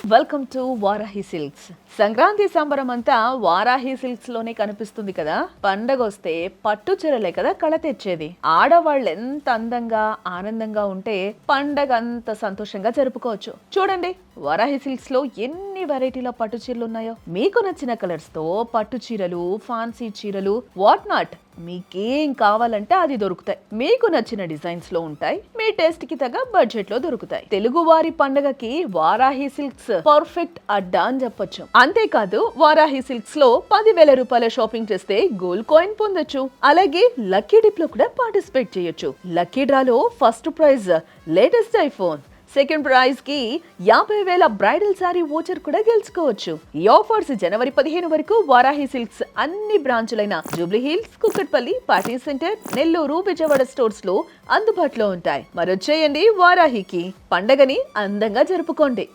Welcome to Varahi silks. Sankranti సంబరం అంతా Varahi silks లోనే కనిపిస్తుంది కదా. పండగ వస్తే పట్టు చీరలే కదా కళ తెచ్చేది. ఆడవాళ్ళు ఎంత అందంగా ఆనందంగా ఉంటే పండగ అంత సంతోషంగా జరుపుకోవచ్చు. చూడండి, వారాహి సిల్క్స్ లో ఎన్ని వెరైటీల పట్టు చీరలు ఉన్నాయో. మీకు నచ్చిన కలర్స్ తో పట్టు చీరలు, ఫ్యాన్సీ చీరలు, వాట్ నాట్, మీకేం కావాలంటే అది దొరుకుతాయి. మీకు నచ్చిన డిజైన్స్ లో ఉంటాయి. మీ టేస్ట్ కి తగ్గ బడ్జెట్ లో దొరుకుతాయి. తెలుగు వారి పండగకి వారాహి సిల్క్స్ పర్ఫెక్ట్ అడ్డా అని చెప్పొచ్చు. అంతేకాదు, వారాహి సిల్క్స్ లో 10,000 రూపాయల షాపింగ్ చేస్తే గోల్డ్ కాయిన్ పొందొచ్చు. అలాగే లక్కీ డిప్ లో కూడా పార్టిసిపేట్ చేయొచ్చు. లక్కీ డ్రాలో first prize latest iPhone, second prize కి 50,000 బ్రైడల్ సారీ వోచర్ కూడా గెలుచుకోవచ్చు. ఈ ఆఫర్స్ జనవరి 15 వరకు వారాహి సిల్క్స్ అన్ని బ్రాంచులైన జూబ్లీ హిల్స్, కుక్కట్పల్లి, పార్టీ సెంటర్, నెల్లూరు, విజయవాడ స్టోర్స్ లో అందుబాటులో ఉంటాయి. మరొచ్చేయండి వారాహికి, పండగని అందంగా జరుపుకోండి.